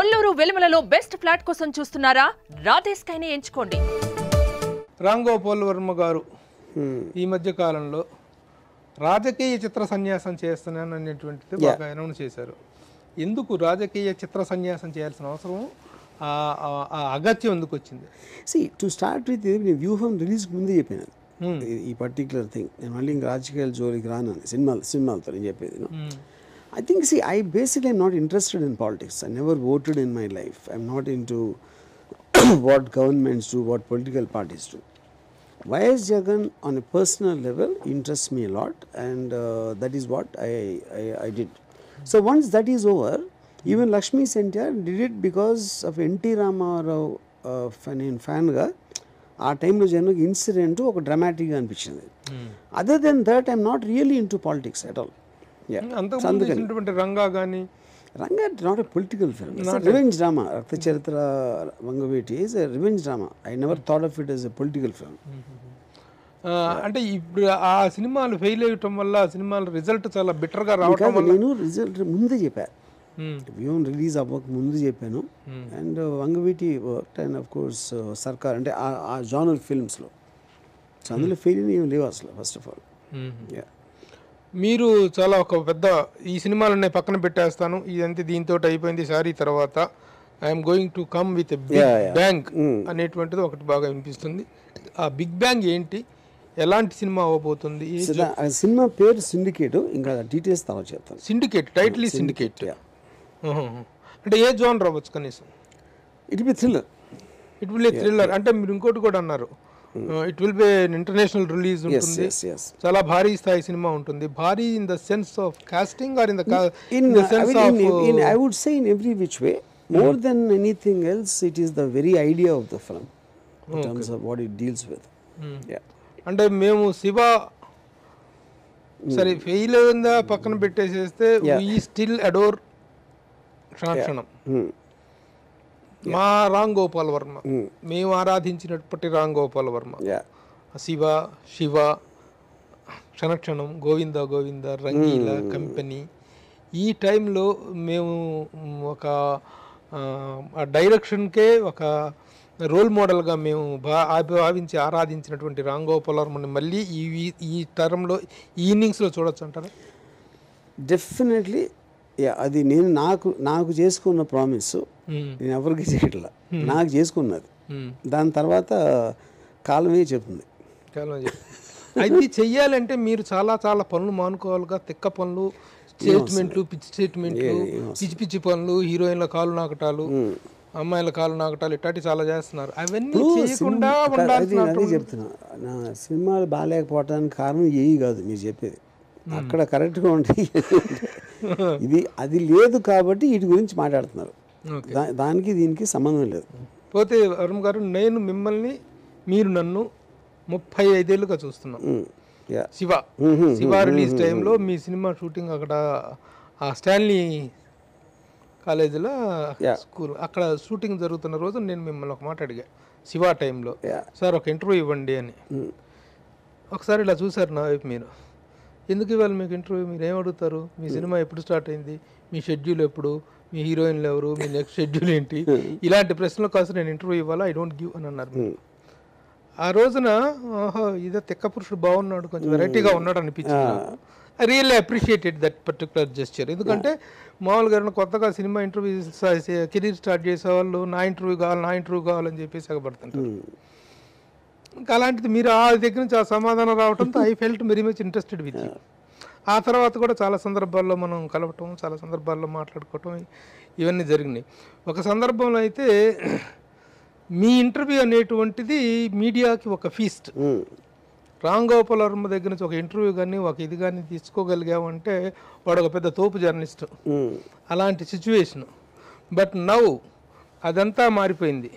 Kolluru వెలుమలలో best flat కోసం చూస్తున్నారా? రాధేశ్ కైనే ఎంచుకోండి. రామ్ గోపాల్ వర్మ గారు ఈ మధ్య కాలంలో రాజకీయ చిత్ర సన్యాసం చేస్తున్నాను అనేటువంటిది బాగా అనౌన్స్ చేశారు. ఎందుకు రాజకీయ చిత్ర సన్యాసం చేయాల్సిన అవసరం, అగత్యం ఎందుకు వచ్చింది? టు స్టార్ట్ విత్ నేను వ్యూహం రిలీజ్ ముందే చెప్పాను ఈ పర్టిక్యులర్ థింగ్. నేను మళ్ళీ ఇంకా రాజకీయాల జోలికి రాను సినిమాలతో నేను చెప్పేది. I think, I basically am not interested in politics. I never voted in my life. I'm not into what governments do, what political parties do. YS Jagan on a personal level interests me a lot, and that is what I did. So once that is over, even Lakshmi Sentyar did it because of NT Ramarao fan ga ఆ టైంలో జనకు incident ఒక డ్రామాటిక్గా అనిపించింది. Other than that I'm not really into politics at all. Ranga కానీ Ranga not a political film, revenge drama. Rakta Charitra Vangaveeti is a revenge drama. I never thought of it as a political film. అంటే ఇప్పుడు ఆ సినిమాలు ఫెయిల్ అయ్యటం వల్ల ఆ సినిమాల రిజల్ట్ చాలా బెటర్గా రావడం వల్ల నేను రిజల్ట్ ముందే చెప్పాను, వ్యూహం రిలీజ్ అవ్వక ముందు చెప్పాను. And Vangaveeti work and of course సర్కార్ అంటే ఆ జానర్ ఫిల్మ్స్లో. సో అందులో ఫెయిల్ ఏం లేవు అసలు. ఫస్ట్ ఆఫ్ ఆల్ మీరు చాలా ఒక పెద్ద ఈ సినిమాలన్నీ పక్కన పెట్టేస్తాను, ఇదంతా దీంతో అయిపోయింది సారీ, తర్వాత I'm going to come with big bang అనేటువంటిది ఒకటి బాగా వినిపిస్తుంది. ఆ బిగ్ బ్యాంగ్ ఏంటి, ఎలాంటి సినిమా అవ్వబోతుంది? సినిమా పేరు సిండికేట్, ఇంకా డీటెయిల్స్ తర్వాత చెప్తాను. సిండికేట్ టైటిల్ సిండికేట్ అంటే ఏ జోనర్ అవ్వచ్చు కనీసం? It be thriller. It will thriller అంటే మీరు ఇంకోటి కూడా అన్నారు, it will be international release ఉంటుంది, చాలా భారీ స్థాయి సినిమా ఉంటుంది. భారీ in the sense of casting or in the sense of I would say in every which way. More than anything else, it is the very idea of the film in terms of what it deals with. అంటే మేము శివ సరే fail అయిందా పక్కన పెట్టేసేస్తే we still adore క్షణక్షణం మా రామ్ గోపాల్ వర్మ, మేము ఆరాధించినప్పటి Ram Gopal Varma, Shiva Shiva క్షణక్షణం, Govinda Govinda, Rangila, company. ఈ టైంలో మేము ఒక డైరెక్షన్కే ఒక రోల్ మోడల్గా మేము భావించి ఆరాధించినటువంటి రామ్ గోపాల్ వర్మని మళ్ళీ ఈ తరంలో ఈ ఇన్నింగ్స్లో చూడొచ్చు అంటారా? డెఫినెట్లీ. అది నేను నాకు చేసుకున్న ప్రామిస్ నేను ఎవరికి చేయట్లా, నాకు చేసుకున్నది. దాని తర్వాత కాలమే చెప్తుంది. అది చెయ్యాలంటే మీరు చాలా చాలా పనులు మానుకోవాలిగా. తిక్క పనులు, స్టేట్మెంట్లు, పిచ్చి స్టేట్మెంట్లు, పిచ్చి పిచ్చి పనులు, హీరోయిన్ల కాలు నాకటాలు, అమ్మాయిల కాలు నాకటాలు, ఇట్లాంటి చాలా చేస్తున్నారు. అవన్నీ చేయకుండా అదే చెప్తున్నా. నా సినిమాలు బాగాలేకపోవటానికి కారణం ఏవి కాదు మీరు చెప్పేది, అక్కడ కరెక్ట్గా ఉంటాయి. అది లేదు కాబట్టి వీటి గురించి మాట్లాడుతున్నారు. దానికి దీనికి సంబంధం లేదు. పోతే వరుణ్ గారు, నేను మిమ్మల్ని, మీరు నన్ను 35 ఏళ్ళుగా చూస్తున్నాం. శివ రిలీజ్ టైంలో మీ సినిమా షూటింగ్ అక్కడ ఆ స్టాన్లీ కాలేజీలో స్కూల్ అక్కడ షూటింగ్ జరుగుతున్న రోజు నేను మిమ్మల్ని ఒక మాట అడిగా శివ టైంలో, సార్ ఒక ఇంటర్వ్యూ ఇవ్వండి అని. ఒకసారి ఇలా చూసారు నా వైపు మీరు. ఎందుకు ఇవ్వాలి మీకు ఇంటర్వ్యూ? మీరు ఏం అడుగుతారు? మీ సినిమా ఎప్పుడు స్టార్ట్ అయింది, మీ షెడ్యూల్ ఎప్పుడు, మీ హీరోయిన్లు ఎవరు, మీ నెక్స్ట్ షెడ్యూల్ ఏంటి, ఇలాంటి ప్రశ్నల కోసం నేను ఇంటర్వ్యూ ఇవ్వాలా, ఐ డోంట్ గివ్ అని అన్నారు. ఆ రోజున ఇదే తిక్క పురుషుడు బాగున్నాడు, కొంచెం వెరైటీగా ఉన్నాడు అనిపించింది. I really appreciated that particular gesture. ఎందుకంటే మామూలుగా కొత్తగా సినిమా ఇంటర్వ్యూ కెరీర్ స్టార్ట్ చేసేవాళ్ళు నా ఇంటర్వ్యూ కావాలని చెప్పేసి ఎగబడుతుంటారు. ఇంకా అలాంటిది మీరు ఆ దగ్గర నుంచి ఆ సమాధానం రావడంతో I felt very much interested with you. ఆ తర్వాత కూడా చాలా సందర్భాల్లో మనం కలవటం, చాలా సందర్భాల్లో మాట్లాడుకోవటం ఇవన్నీ జరిగినాయి. ఒక సందర్భంలో అయితే మీ ఇంటర్వ్యూ అనేటువంటిది మీడియాకి ఒక ఫీస్ట్. రామ్ గోపాల్ వర్మ దగ్గర నుంచి ఒక ఇంటర్వ్యూ కానీ ఒక ఇది కానీ తీసుకోగలిగామంటే వాడు ఒక పెద్ద తోపు జర్నలిస్టు. అలాంటి సిచ్యువేషను. బట్ నౌ అదంతా మారిపోయింది.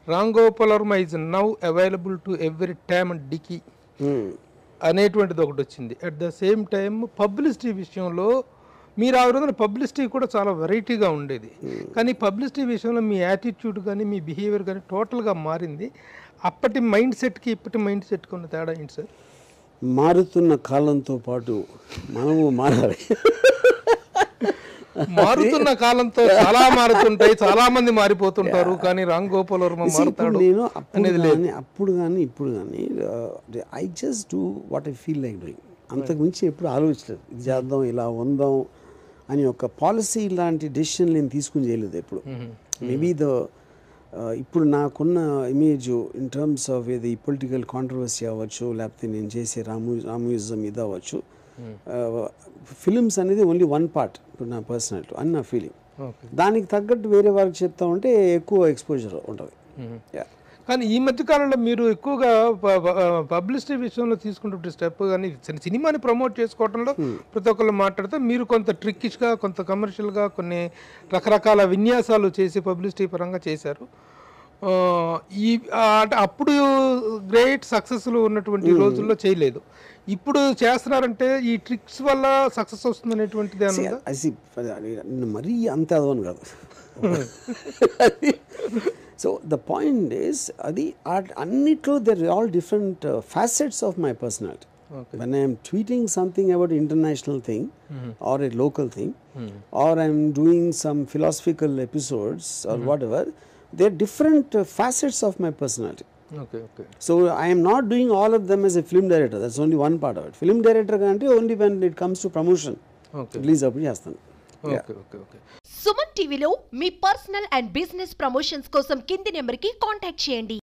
Ram Gopal Varma is now available to every time and dicky అనేటువంటిది ఒకటి వచ్చింది. At the same time publicity విషయంలో మీరు ఆ రోజున పబ్లిసిటీ కూడా చాలా వెరైటీగా ఉండేది, కానీ పబ్లిసిటీ విషయంలో మీ యాటిట్యూడ్ కానీ మీ బిహేవియర్ కానీ టోటల్గా మారింది. అప్పటి మైండ్ సెట్కి ఇప్పటి మైండ్ సెట్కి ఉన్న తేడా ఏంటి సార్? మారుతున్న కాలంతో పాటు మనము మారాలి. మారుతున్న కాలంతో చాలా మారుతుంటాయి, చాలా మంది మారిపోతుంటారు, కానీ రామ్ గోపాల్ వర్మ మారుతాడు నేను అనేది లేదు. అప్పుడు కానీ ఇప్పుడు కానీ I just do what I feel like doing. అంతకు మించి ఎప్పుడు ఆలోచించలేదు ఇది చేద్దాం ఇలా ఉందాం అని ఒక పాలసీ లాంటి డెసిషన్ నేను తీసుకుని చేయలేదు ఎప్పుడు. మేబీ ఇప్పుడు నాకున్న ఇమేజ్ ఇన్ టర్మ్స్ ఆఫ్ ఇది పొలిటికల్ కాంట్రవర్సీ అవ్వచ్చు, లేకపోతే నేను చేసే రామూయిజం ఇది అవ్వచ్చు, ఫిలిమ్స్ అనేది ఓన్లీ వన్ పార్ట్ ఇప్పుడు నా పర్సనాలిటీ అని నా ఫీలింగ్. దానికి తగ్గట్టు వేరే వారికి చెప్తా ఉంటే ఎక్కువ ఎక్స్పోజర్ ఉంటుంది. కానీ ఈ మధ్య కాలంలో మీరు ఎక్కువగా పబ్లిసిటీ విషయంలో తీసుకుంటే స్టెప్ కానీ సినిమాని ప్రమోట్ చేసుకోవడంలో ప్రతి ఒక్కళ్ళు మాట్లాడితే మీరు కొంత ట్రిక్కిష్గా, కొంత కమర్షియల్గా కొన్ని రకరకాల విన్యాసాలు చేసి పబ్లిసిటీ పరంగా చేశారు. ఈ అంటే అప్పుడు గ్రేట్ సక్సెస్లు ఉన్నటువంటి రోజుల్లో చేయలేదు, ఇప్పుడు చేస్తున్నారంటే ఈ ట్రిక్స్ వల్ల సక్సెస్ వస్తుంది అనేటువంటిది అన్నది మరీ అంత అదవను కాదు. సో ద పాయింట్ ఈస్ అది అన్నిట్లో they're all different facets of my personality. When I am tweeting something about international thing or a local thing or I am doing some philosophical episodes or whatever, they are different facets of my personality. Okay. So I am not doing all of them as a film director. That's only one part of it. Film director అంటే only when it comes to promotion. Release అప్పుడు చేస్తాను. Okay. Suman టీవీలో మీ personal and business promotions కోసం కింది నెంబర్కి contact చేయండి.